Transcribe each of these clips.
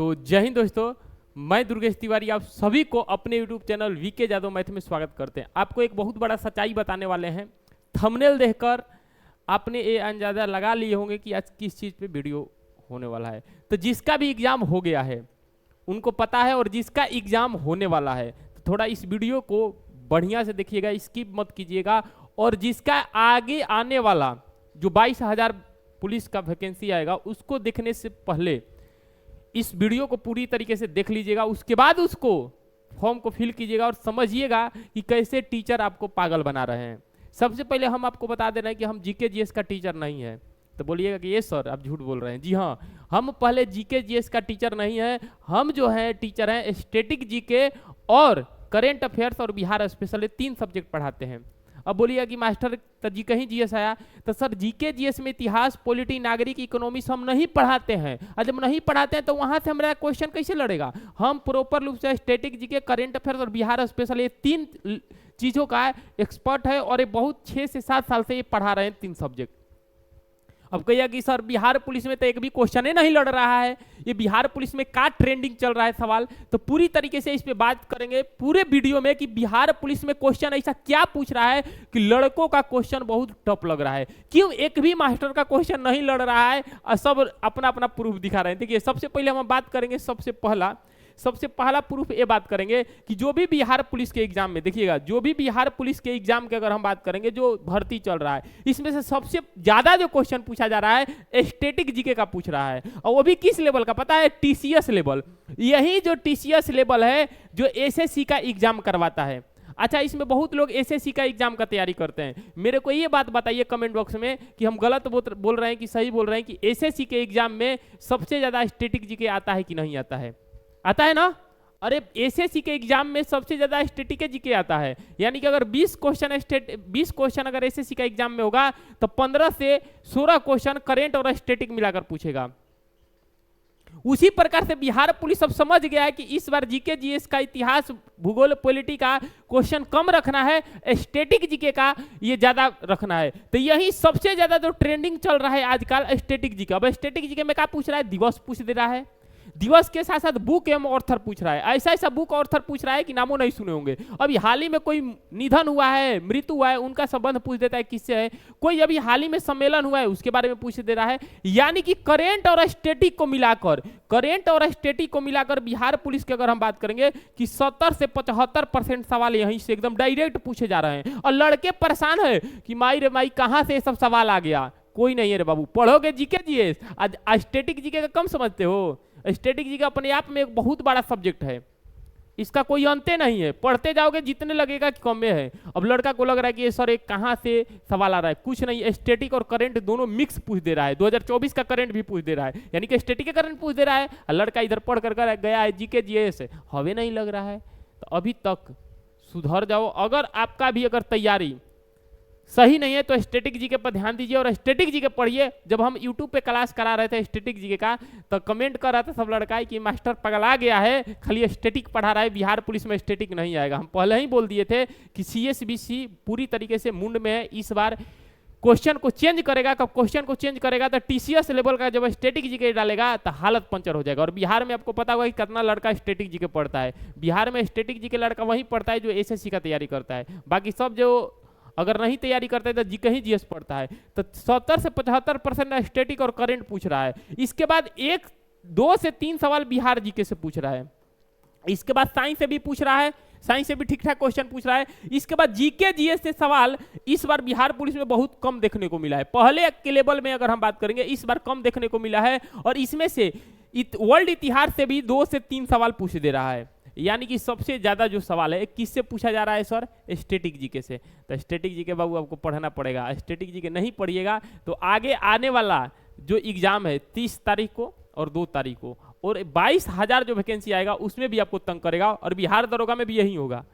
तो जय हिंद दोस्तों, मैं दुर्गेश तिवारी आप सभी को अपने YouTube channel VK Yadav math में स्वागत करते हैं। आपको एक बहुत बड़ा सच्चाई बताने वाले हैं। थंबनेल देखकर आपने ये अंदाजा लगा लिए होंगे कि आज किस चीज़ पे वीडियो होने वाला है। तो जिसका भी एग्जाम हो गया है उनको पता है, और जिसका एग्जाम होने वाला है तो थोड़ा इस वीडियो को बढ़िया से देखिएगा, स्किप मत कीजिएगा। और जिसका आगे आने वाला जो 22,000 पुलिस का वैकेंसी आएगा उसको देखने से पहले इस वीडियो को पूरी तरीके से देख लीजिएगा, उसके बाद उसको फॉर्म को फिल कीजिएगा और समझिएगा कि कैसे टीचर आपको पागल बना रहे हैं। सबसे पहले हम आपको बता दे रहे हैं कि हम जीके जीएस का टीचर नहीं है। तो बोलिएगा कि ये सर आप झूठ बोल रहे हैं। जी हाँ, हम पहले जीके जीएस का टीचर नहीं है, हम जो है टीचर हैं स्टैटिक जीके और करेंट अफेयर्स और बिहार स्पेशल, 3 सब्जेक्ट पढ़ाते हैं। अब बोलिएगा कि मास्टर तो जी कहीं जीएस आया, तो सर जीके जीएस में इतिहास, पॉलिटी, नागरिक, इकोनॉमिक्स हम नहीं पढ़ाते हैं। और जब नहीं पढ़ाते हैं तो वहां से हमारा क्वेश्चन कैसे लड़ेगा। हम प्रॉपर रूप से स्टैटिक जीके, करेंट अफेयर्स और बिहार स्पेशल, ये 3 चीजों का एक्सपर्ट है और ये बहुत 6 से 7 साल से ये पढ़ा रहे हैं 3 सब्जेक्ट। अब कहिए कि सर बिहार पुलिस में तो एक भी क्वेश्चन ही नहीं लड़ रहा है, ये बिहार पुलिस में क्या ट्रेंडिंग चल रहा है सवाल। तो पूरी तरीके से इस पे बात करेंगे पूरे वीडियो में कि बिहार पुलिस में क्वेश्चन ऐसा क्या पूछ रहा है कि लड़कों का क्वेश्चन बहुत टफ लग रहा है। क्यों एक भी मास्टर का क्वेश्चन नहीं लड़ रहा है और सब अपना अपना प्रूफ दिखा रहे हैं। देखिए सबसे पहले हम बात करेंगे, सबसे पहला प्रूफ ये बात करेंगे कि जो भी बिहार पुलिस के एग्जाम में, देखिएगा जो भी बिहार पुलिस के एग्जाम के अगर हम बात करेंगे जो भर्ती चल रहा है, इसमें से सबसे ज्यादा जो क्वेश्चन पूछा जा रहा है स्टैटिक जीके का पूछ रहा है। और वो भी किस लेवल का पता है? TCS level. यही जो टीसीएस लेवल है जो एसएससी का एग्जाम करवाता है। अच्छा, इसमें बहुत लोग एसएससी का एग्जाम का तैयारी करते हैं। मेरे को ये बात बताइए कमेंट बॉक्स में कि हम गलत बोल रहे हैं कि सही बोल रहे हैं कि एसएससी के एग्जाम में सबसे ज्यादा स्टैटिक जीके आता है कि नहीं आता है? आता है ना। अरे एसएससी के एग्जाम में सबसे ज्यादा स्टैटिक जीके आता है। यानी कि अगर 20 क्वेश्चन अगर एसएससी का एग्जाम में होगा तो 15 से 16 क्वेश्चन करेंट और स्टैटिक मिलाकर पूछेगा। उसी प्रकार से बिहार पुलिस अब समझ गया है कि इस बार जीके जीएस का इतिहास, भूगोल, पॉलिटी का क्वेश्चन कम रखना है, स्टैटिक जीके का ये ज्यादा रखना है। तो यही सबसे ज्यादा जो ट्रेंडिंग चल रहा है आजकल स्टैटिक जीके। अब स्टैटिक जीके में क्या पूछ रहा है? दिवस पूछ दे रहा है, दिवस के साथ साथ बुक एवं ऑर्थर पूछ रहा है। ऐसा ऐसा बुक ऑर्थर पूछ रहा है कि नामों नहीं सुने होंगे। अभी हाल ही में कोई निधन हुआ है, मृत्यु हुआ है, उनका संबंध पूछ देता है किससे है। कोई अभी हाल ही में सम्मेलन हुआ है उसके बारे में पूछ दे रहा है। यानी कि करेंट और स्टैटिक को मिलाकर बिहार पुलिस की अगर हम बात करेंगे कि 70 से 75% सवाल यहीं से एकदम डायरेक्ट पूछे जा रहे हैं। और लड़के परेशान है कि माई रे माई कहां से ये सब सवाल आ गया। कोई नहीं है रे बाबू, पढ़ोगे जीके जीएस। आज स्टैटिक जीके का कम समझते हो। स्टैटिक जीके अपने आप में एक बहुत बड़ा सब्जेक्ट है, इसका कोई अंत नहीं है। पढ़ते जाओगे जितने लगेगा कि कम में है। अब लड़का को लग रहा है कि ये सर एक कहां से सवाल आ रहा है, कुछ नहीं, स्टैटिक और करंट दोनों मिक्स पूछ दे रहा है। 2024 का करंट भी पूछ दे रहा है, यानी कि स्टैटिक का करंट पूछ दे रहा है। लड़का इधर पढ़ कर गया है जीके जीएस, हवे नहीं लग रहा है। तो अभी तक सुधर जाओ। अगर आपका भी अगर तैयारी सही नहीं है तो स्टैटिक जीके पर ध्यान दीजिए और स्टैटिक जीके पढ़िए। जब हम यूट्यूब पे क्लास करा रहे थे स्टैटिक जीके का तो कमेंट कर रहा था सब लड़का कि मास्टर पगला गया है, खाली स्टैटिक पढ़ा रहा है, बिहार पुलिस में स्टैटिक नहीं आएगा। हम पहले ही बोल दिए थे कि सीएसबीसी पूरी तरीके से मुंड में है। इस बार क्वेश्चन को चेंज करेगा। कब क्वेश्चन को चेंज करेगा तो टीसीएस लेवल का जब स्टैटिक जीके डालेगा तो हालत पंचर हो जाएगा। और बिहार में आपको पता होगा कि कितना लड़का स्टैटिक जीके पढ़ता है। बिहार में स्टैटिक जीके लड़का वही पढ़ता है जो एसएससी का तैयारी करता है। बाकी सब जो अगर नहीं तैयारी करता है तो जीके ही जीएस पढ़ता है। तो 70 से 75% स्टैटिक और करंट पूछ रहा है। इसके बाद 2 से 3 सवाल बिहार जीके से पूछ रहा है। इसके बाद साइंस से भी पूछ रहा है, साइंस से भी ठीक ठाक क्वेश्चन पूछ रहा है। इसके बाद जीके जीएस से सवाल इस बार बिहार पुलिस में बहुत कम देखने को मिला है। पहले के लेवल में अगर हम बात करेंगे इस बार कम देखने को मिला है। और इसमें से वर्ल्ड इतिहास से भी 2 से 3 सवाल पूछ दे रहा है। यानी कि सबसे ज्यादा जो सवाल है किससे पूछा जा रहा है सर? स्टैटिक जीके से। तो स्टैटिक जीके बाबू आपको पढ़ना पड़ेगा। स्टैटिक जीके नहीं पढ़िएगा तो आगे आने वाला जो एग्जाम है 30 तारीख को और 2 तारीख को, और 22,000 जो वैकेंसी आएगा उसमें भी आपको तंग करेगा। और बिहार दरोगा में भी यही होगा।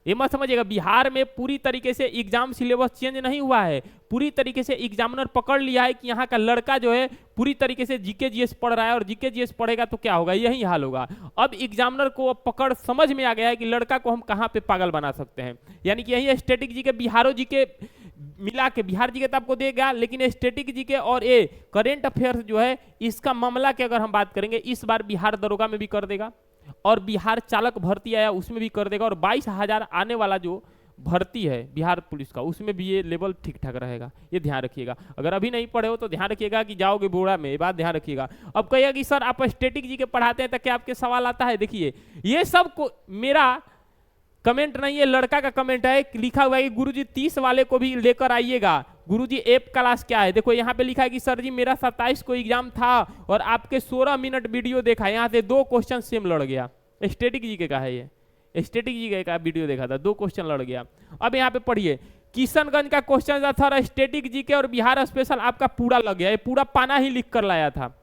ये मत समझिएगा बिहार में पूरी तरीके से एग्जाम सिलेबस चेंज नहीं हुआ है। पूरी तरीके से एग्जामिनर पकड़ लिया है कि यहाँ का लड़का जो है पूरी तरीके से जीके जीएस पढ़ रहा है और जीके जीएस पढ़ेगा तो क्या होगा, यही हाल होगा। अब एग्जामिनर को अब पकड़ समझ में आ गया है कि लड़का को हम कहाँ पे पागल बना सकते हैं। यानी कि यही स्टैटिक जीके, बिहारो जीके मिला के बिहार जीके तो आपको देगा, लेकिन स्टैटिक जीके और ये करेंट अफेयर्स जो है इसका मामला की अगर हम बात करेंगे इस बार बिहार दरोगा में भी कर देगा और बिहार चालक भर्ती आया उसमें भी कर देगा और 22,000 आने वाला जो भर्ती है बिहार पुलिस का उसमें भी ये लेवल ठीक ठाक रहेगा। ये ध्यान रखिएगा, अगर अभी नहीं पढ़े हो तो ध्यान रखिएगा कि जाओगे बोरा में, ये बात ध्यान रखिएगा। अब कहिएगा कि सर आप स्टैटिक जी के पढ़ाते हैं तो क्या आपके सवाल आता है? देखिए ये सब को मेरा कमेंट नहीं है, लड़का का कमेंट है, लिखा हुआ है कि गुरुजी 30 वाले को भी लेकर आइएगा। गुरुजी ऐप क्लास क्या है? देखो यहाँ पे लिखा है कि सर जी मेरा 27 को एग्जाम था और आपके 16 मिनट वीडियो देखा, यहाँ से 2 क्वेश्चन सेम लड़ गया। स्टैटिक जीके का है ये, स्टैटिक जीके का वीडियो देखा था, 2 क्वेश्चन लड़ गया। अब यहाँ पे पढ़िए, किशनगंज का क्वेश्चन था स्टैटिक जीके और बिहार स्पेशल आपका पूरा लग गया, ये पूरा पाना ही लिख कर लाया था।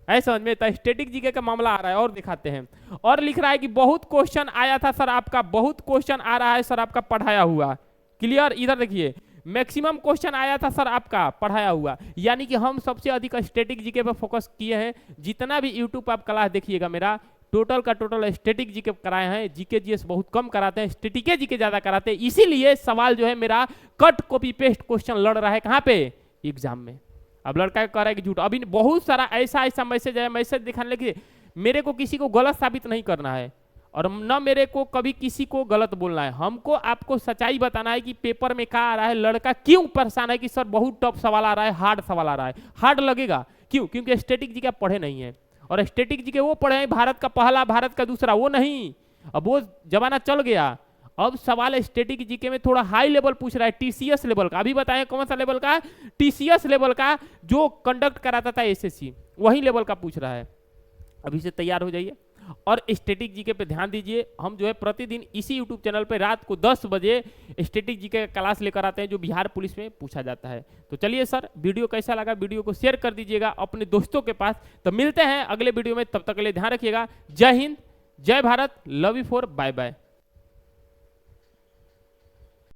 ऐसा समझ में? तो स्टैटिक जीके का मामला आ रहा है और दिखाते हैं। और लिख रहा है कि बहुत क्वेश्चन आया था सर आपका, बहुत क्वेश्चन आ रहा है सर आपका पढ़ाया हुआ। क्लियर? इधर देखिए मैक्सिमम क्वेश्चन आया था सर आपका पढ़ाया हुआ, यानी कि हम सबसे अधिक स्टैटिक जीके पर फोकस किए हैं। जितना भी यूट्यूब पर आप क्लास देखिएगा मेरा टोटल का टोटल स्टैटिक जीके कराए हैं, जीके जीएस बहुत कम कराते हैं, स्टैटिक जीके ज्यादा कराते हैं। इसीलिए सवाल जो है मेरा कट कॉपी पेस्ट क्वेश्चन लड़ रहा है कहाँ पे? एग्जाम में। अब लड़का कह रहा है कि झूठ, अभी बहुत सारा ऐसा मैसेज है, मैसेज दिखाने लगे। मेरे को किसी को गलत साबित नहीं करना है और न मेरे को कभी किसी को गलत बोलना है, हमको आपको सच्चाई बताना है कि पेपर में क्या आ रहा है, लड़का क्यों परेशान है कि सर बहुत टफ सवाल आ रहा है, हार्ड सवाल आ रहा है। हार्ड लगेगा क्यों? क्योंकि स्टैटिक जीके पढ़े नहीं है और स्टैटिक जीके वो पढ़े हैं भारत का पहला भारत का दूसरा, वो नहीं। अब वो जमाना चल गया, अब सवाल स्टैटिक जीके में थोड़ा हाई लेवल पूछ रहा है, टीसीएस लेवल का। अभी बताएं कौन सा लेवल का? टीसीएस लेवल का, जो कंडक्ट कराता था एसएससी, वही लेवल का पूछ रहा है। अभी से तैयार हो जाइए और स्टैटिक जीके पे ध्यान दीजिए। हम जो है प्रतिदिन इसी यूट्यूब चैनल पे रात को 10 बजे स्टैटिक जीके का क्लास लेकर आते हैं जो बिहार पुलिस में पूछा जाता है। तो चलिए सर, वीडियो कैसा लगा वीडियो को शेयर कर दीजिएगा अपने दोस्तों के पास। तो मिलते हैं अगले वीडियो में, तब तक के लिए ध्यान रखिएगा। जय हिंद, जय Bharat, love you for, bye bye.